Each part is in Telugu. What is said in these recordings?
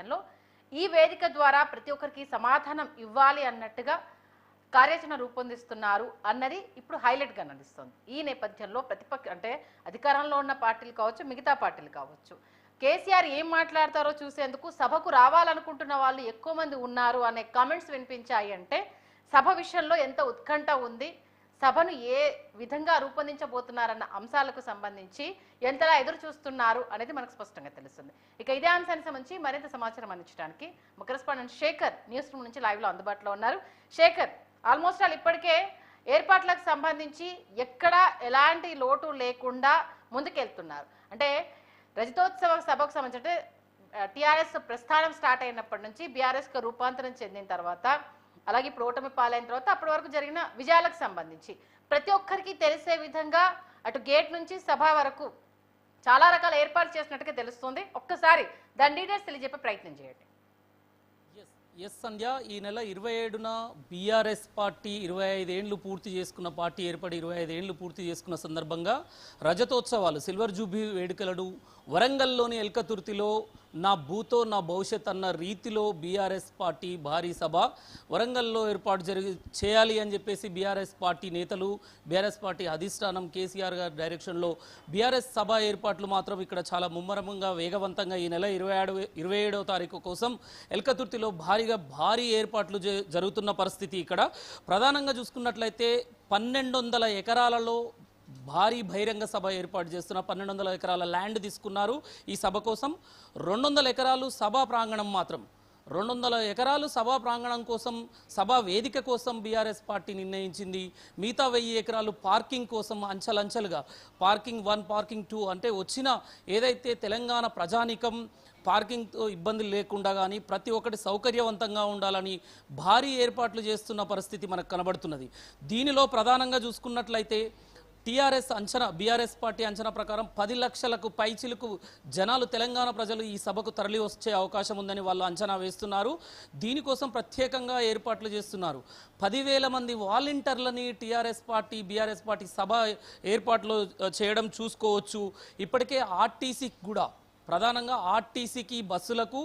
నేపథ్యంలో ఈ వేదిక ద్వారా ప్రతి ఒక్కరికి సమాధానం ఇవ్వాలి అన్నట్టుగా కార్యాచరణ రూపొందిస్తున్నారు అన్నది ఇప్పుడు హైలైట్ గా నడుస్తుంది. ఈ నేపథ్యంలో ప్రతిపక్ష అంటే అధికారంలో ఉన్న పార్టీలు కావచ్చు, మిగతా పార్టీలు కావచ్చు, కేసీఆర్ ఏం మాట్లాడతారో చూసేందుకు సభకు రావాలనుకుంటున్న వాళ్ళు ఎక్కువ మంది ఉన్నారు అనే కామెంట్స్ వినిపించాయి. అంటే సభ విషయంలో ఎంత ఉత్కంఠ ఉంది, సభను ఏ విధంగా రూపొందించబోతున్నారన్న అంశాలకు సంబంధించి ఎంతలా ఎదురు చూస్తున్నారు అనేది మనకు స్పష్టంగా తెలుస్తుంది. ఇక ఇదే అంశానికి సంబంధించి మరింత సమాచారం అందించడానికి మా కరెస్పాండెంట్ శేఖర్ న్యూస్ రూమ్ నుంచి లైవ్ లో అందుబాటులో ఉన్నారు. శేఖర్, ఆల్మోస్ట్ ఆల్ ఇప్పటికే ఏర్పాట్లకు సంబంధించి ఎక్కడ ఎలాంటి లోటు లేకుండా ముందుకెళ్తున్నారు. అంటే రజతోత్సవ సభకు సంబంధించి అంటే టీఆర్ఎస్ ప్రస్థానం స్టార్ట్ అయినప్పటి నుంచి బీఆర్ఎస్కి రూపాంతరం చెందిన తర్వాత, అలాగే ఇప్పుడు ఓటమి పాలైన తర్వాత అప్పటి వరకు జరిగిన విజయాలకు సంబంధించి ప్రతి ఒక్కరికి తెలిసే విధంగా అటు గేట్ నుంచి సభ వరకు చాలా రకాల ఏర్పాటు చేసినట్టుగా తెలుస్తుంది. ఒక్కసారి దాని డీటెయిల్స్ తెలియజెప్పే ప్రయత్నం చేయండి. ఎస్ సంధ్య, ఈ నెల 27న బీఆర్ఎస్ పార్టీ 25 ఏళ్లు పూర్తి చేసుకున్న పార్టీ ఏర్పడి 25 ఏళ్లు పూర్తి చేసుకున్న సందర్భంగా రజతోత్సవాలు సిల్వర్ జూబ్లీ వేడుకలను వరంగల్లోని ఎల్కతుర్తిలో నా భూతో నా భవిష్యత్ అన్న రీతిలో బీఆర్ఎస్ పార్టీ భారీ సభ వరంగల్లో ఏర్పాటు చేయాలి అని చెప్పేసి బీఆర్ఎస్ పార్టీ నేతలు, బీఆర్ఎస్ పార్టీ అధిష్టానం కేసీఆర్ గారి డైరెక్షన్లో బీఆర్ఎస్ సభ ఏర్పాట్లు మాత్రం ఇక్కడ చాలా ముమ్మరంగా వేగవంతంగా ఈ నెల 27వ తారీఖు కోసం ఎల్కతుర్తిలో భారీ ఏర్పాట్లు జరుగుతున్న పరిస్థితి. ఇక్కడ ప్రధానంగా చూసుకున్నట్లయితే 1200 ఎకరాలలో భారీ బహిరంగ సభ ఏర్పాటు చేస్తున్న 1200 ఎకరాల ల్యాండ్ తీసుకున్నారు ఈ సభ కోసం. 200 ఎకరాలు సభా ప్రాంగణం మాత్రం 200 ఎకరాలు సభా ప్రాంగణం కోసం, సభా వేదిక కోసం బీఆర్ఎస్ పార్టీ నిర్ణయించింది. మిగతా 1000 ఎకరాలు పార్కింగ్ కోసం అంచెలంచెలుగా పార్కింగ్ 1, పార్కింగ్ 2 అంటే వచ్చిన ఏదైతే తెలంగాణ ప్రజానికం పార్కింగ్తో ఇబ్బందులు లేకుండా కానీ ప్రతి ఒక్కటి సౌకర్యవంతంగా ఉండాలని భారీ ఏర్పాట్లు చేస్తున్న పరిస్థితి మనకు కనబడుతున్నది. దీనిలో ప్రధానంగా చూసుకున్నట్లయితే బీఆర్ఎస్ పార్టీ అంచనా ప్రకారం 10 లక్షలకు పైచిలకు జనాలు, తెలంగాణ ప్రజలు ఈ సభకు తరలి వచ్చే అవకాశం ఉందని వాళ్ళు అంచనా వేస్తున్నారు. దీనికోసం ప్రత్యేకంగా ఏర్పాట్లు చేస్తున్నారు. 10,000 మంది వాలంటీర్లని బీఆర్ఎస్ పార్టీ సభ ఏర్పాట్లు చేయడం చూసుకోవచ్చు. ఇప్పటికే ఆర్టీసీకి కూడా ప్రధానంగా ఆర్టీసీకి బస్సులకు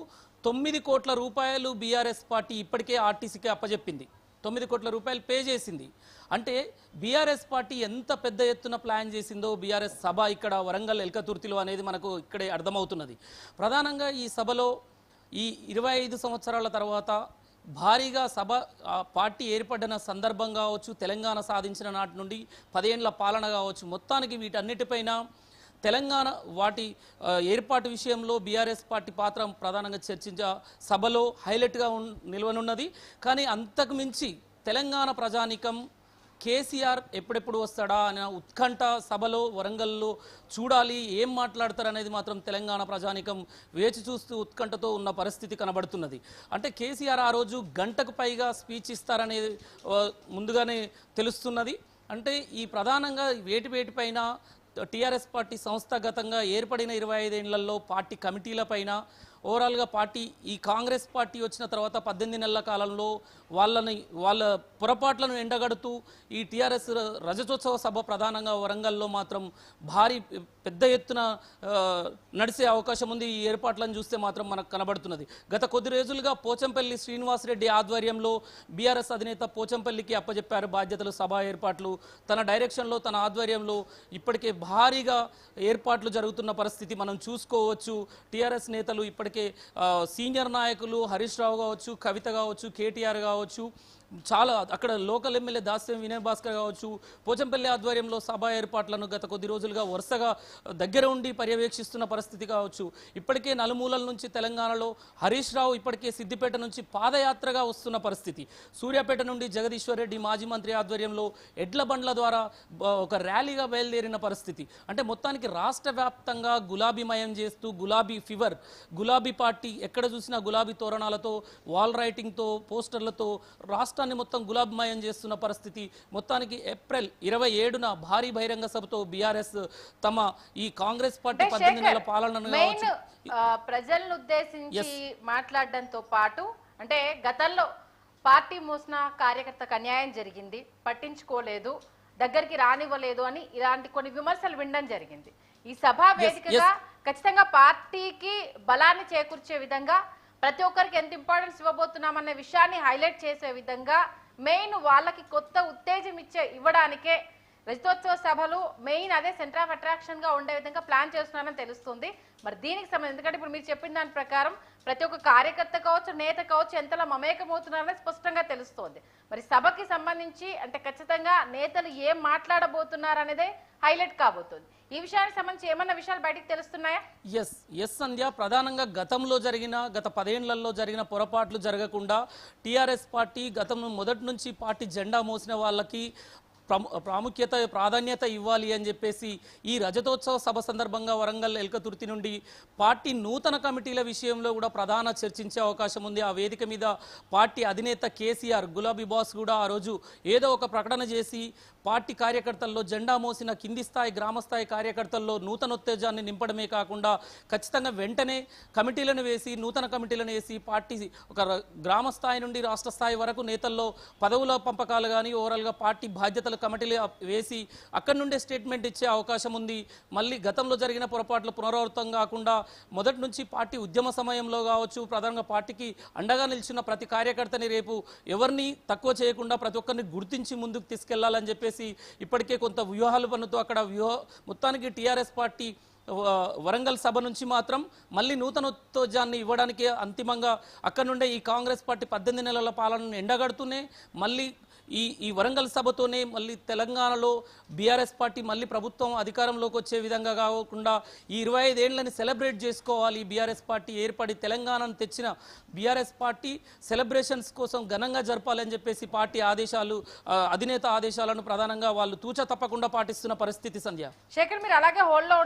9 కోట్ల రూపాయలు బీఆర్ఎస్ పార్టీ ఇప్పటికే ఆర్టీసీకి అప్పజెప్పింది. 9 కోట్ల రూపాయలు పే చేసింది. అంటే బీఆర్ఎస్ పార్టీ ఎంత పెద్ద ఎత్తున ప్లాన్ చేసిందో బీఆర్ఎస్ సభ ఇక్కడ వరంగల్ ఎల్కతుర్తిలో అనేది మనకు ఇక్కడే అర్థమవుతున్నది. ప్రధానంగా ఈ సభలో ఈ 25 సంవత్సరాల తర్వాత భారీగా సభ పార్టీ ఏర్పడిన సందర్భం కావచ్చు, తెలంగాణ సాధించిన నాటి నుండి 10 ఏళ్ల పాలన కావచ్చు, మొత్తానికి వీటన్నిటిపైన తెలంగాణ వాటి ఏర్పాటు విషయంలో బీఆర్ఎస్ పార్టీ పాత్ర ప్రధానంగా చర్చించే సభలో హైలైట్గా నిలవనున్నది. కానీ అంతకు మించి తెలంగాణ ప్రజానికం కేసీఆర్ ఎప్పుడెప్పుడు వస్తాడా అనే ఉత్కంఠ సభలో వరంగల్లో చూడాలి, ఏం మాట్లాడతారు అనేది మాత్రం తెలంగాణ ప్రజానికం వేచి చూస్తూ ఉత్కంఠతో ఉన్న పరిస్థితి కనబడుతున్నది. అంటే కేసీఆర్ ఆ రోజు గంటకు పైగా స్పీచ్ ఇస్తారనేది ముందుగానే తెలుస్తున్నది. అంటే ఈ ప్రధానంగా వేటిపైన టీఆర్ఎస్ పార్టీ సంస్థాగతంగా ఏర్పడిన 25 ఏళ్లలో పార్టీ కమిటీలపైన ఓవరాల్గా పార్టీ ఈ కాంగ్రెస్ పార్టీ వచ్చిన తర్వాత 18 నెలల కాలంలో వాళ్ళ పొరపాట్లను ఎండగడుతూ ఈ టీఆర్ఎస్ రజతోత్సవ సభ ప్రధానంగా వరంగల్లో మాత్రం భారీ పెద్ద ఎత్తున నడిసే అవకాశం ఉంది. ఈ ఏర్పాట్లను చూస్తే మాత్రం మనకు కనబడుతున్నది. గత కొద్ది రోజులుగా పోచంపల్లి శ్రీనివాసరెడ్డి ఆధ్వర్యంలో బీఆర్ఎస్ అధినేత పోచంపల్లికి అప్పచెప్పారు బాధ్యతలు, సభా ఏర్పాట్లు తన డైరెక్షన్లో, తన ఆధ్వర్యంలో ఇప్పటికే భారీగా ఏర్పాట్లు జరుగుతున్న పరిస్థితి మనం చూసుకోవచ్చు. టీఆర్ఎస్ నేతలు ఇప్పటికే సీనియర్ నాయకులు హరీష్ రావు కావచ్చు, కవిత కావచ్చు, కేటీఆర్ కావచ్చు, చాలా అక్కడ లోకల్ ఎమ్మెల్యే దాస్యం వినయ్ భాస్కర్ కావచ్చు, పోచంపల్లి ఆధ్వర్యంలో సభ ఏర్పాట్లను గత కొద్ది రోజులుగా వరుసగా దగ్గర ఉండి పర్యవేక్షిస్తున్న పరిస్థితి కావచ్చు. ఇప్పటికే నలుమూలల నుంచి తెలంగాణలో హరీష్ రావు ఇప్పటికే సిద్దిపేట నుంచి పాదయాత్రగా వస్తున్న పరిస్థితి. సూర్యాపేట నుండి జగదీశ్వర్ రెడ్డి మాజీ మంత్రి ఆధ్వర్యంలో ఎడ్ల బండ్ల ద్వారా ఒక ర్యాలీగా బయలుదేరిన పరిస్థితి. అంటే మొత్తానికి రాష్ట్ర వ్యాప్తంగా గులాబీమయం చేస్తూ గులాబీ ఫీవర్, గులాబీ పార్టీ ఎక్కడ చూసినా గులాబీ తోరణాలతో, వాల్ రైటింగ్తో, పోస్టర్లతో రాష్ట్రాన్ని మొత్తం గులాబీమయం చేస్తున్న పరిస్థితి. మొత్తానికి ఏప్రిల్ 27న భారీ బహిరంగ సభతో బీఆర్ఎస్ తమ ఈ కాంగ్రెస్ పార్టీ 18 నెలల పాలనను ప్రజలను ఉద్దేశించి మాట్లాడడంతో పాటు, అంటే గతంలో పార్టీ మోసిన కార్యకర్తకు అన్యాయం జరిగింది, పట్టించుకోలేదు, దగ్గరికి రానివ్వలేదు అని ఇలాంటి కొన్ని విమర్శలు వినడం జరిగింది. ఈ సభా వేదికగా ఖచ్చితంగా పార్టీకి బలాన్ని చేకూర్చే విధంగా ప్రతి ఒక్కరికి ఎంత ఇంపార్టెన్స్ ఇవ్వబోతున్నామనే విషయాన్ని హైలైట్ చేసే విధంగా మెయిన్ వాళ్ళకి కొత్త ఉత్తేజం ఇవ్వడానికే రజతోత్సవ సభలు మెయిన్ అదే సెంటర్ ఆఫ్ అట్రాక్షన్ గా ఉండే విధంగా ప్లాన్ చేస్తున్నారని తెలుస్తుంది. మరి దీనికి సంబంధించి ఎందుకంటే ఇప్పుడు మీరు చెప్పిన దాని ప్రకారం ప్రతి ఒక్క కార్యకర్త కావచ్చు, నేత కావచ్చు ఎంతలా మమేకమవుతున్నారనేది స్పష్టంగా తెలుస్తోంది. మరి సభకి సంబంధించి అంటే ఖచ్చితంగా నేతలు ఏం మాట్లాడబోతున్నారు అనేదే హైలైట్ కాబోతుంది. ఈ విషయానికి సంబంధించి ఏమన్నా విషయాలు బయటికి తెలుస్తున్నాయా? ఎస్ సంధ్య, ప్రధానంగా గత 10 ఏళ్లలో జరిగిన పొరపాట్లు జరగకుండా టీఆర్ఎస్ పార్టీ మొదటి నుంచి పార్టీ జెండా మోసిన వాళ్ళకి ప్రాధాన్యత ఇవ్వాలి అని చెప్పేసి ఈ రజతోత్సవ సభ సందర్భంగా వరంగల్ ఎల్కతుర్తి నుండి పార్టీ నూతన కమిటీల విషయంలో కూడా ప్రధాన చర్చించే అవకాశం ఉంది. ఆ వేదిక మీద పార్టీ అధినేత కేసీఆర్, గులాబీ బాస్ కూడా ఆ రోజు ఏదో ఒక ప్రకటన చేసి పార్టీ కార్యకర్తల్లో జెండా మోసిన కింది స్థాయి గ్రామస్థాయి కార్యకర్తల్లో నూతనోత్తేజాన్ని నింపడమే కాకుండా ఖచ్చితంగా వెంటనే నూతన కమిటీలను వేసి పార్టీ ఒక గ్రామ స్థాయి నుండి రాష్ట్ర స్థాయి వరకు నేతల్లో పదవుల పంపకాలు కానీ ఓవరాల్గా పార్టీ బాధ్యతలు కమిటీలు వేసి అక్కడి నుండే స్టేట్మెంట్ ఇచ్చే అవకాశం ఉంది. మళ్ళీ గతంలో జరిగిన పొరపాట్లు పునరావృతం కాకుండా మొదటి నుంచి పార్టీ ఉద్యమ సమయంలో కావచ్చు, ప్రధానంగా పార్టీకి అండగా నిలిచిన ప్రతి కార్యకర్తని రేపు ఎవరిని తక్కువ చేయకుండా ప్రతి ఒక్కరిని గుర్తించి ముందుకు తీసుకెళ్లాలని చెప్పేసి ఇప్పటికే కొంత వ్యూహాలు పన్నుతూ అక్కడ మొత్తానికి టీఆర్ఎస్ పార్టీ వరంగల్ సభ నుంచి మాత్రం మళ్ళీ నూతనోత్తేజాన్ని ఇవ్వడానికి అంతిమంగా అక్కడ నుండే ఈ కాంగ్రెస్ పార్టీ 18 నెలల పాలనను ఎండగడుతూనే మళ్ళీ ఈ వరంగల్ సభతోనే మళ్ళీ తెలంగాణలో బీఆర్ఎస్ పార్టీ మళ్ళీ ప్రభుత్వం అధికారంలోకి వచ్చే విధంగా కాకుండా ఈ 25 ఏళ్లని సెలబ్రేట్ చేసుకోవాలి. బీఆర్ఎస్ పార్టీ ఏర్పడి తెలంగాణను తెచ్చిన బీఆర్ఎస్ పార్టీ సెలబ్రేషన్స్ కోసం ఘనంగా జరపాలని చెప్పేసి పార్టీ అధినేత ఆదేశాలను ప్రధానంగా వాళ్ళు తూచ తప్పకుండా పాటిస్తున్న పరిస్థితి సంధ్య. శేఖర్, మీరు అలాగే హోల్డ్లో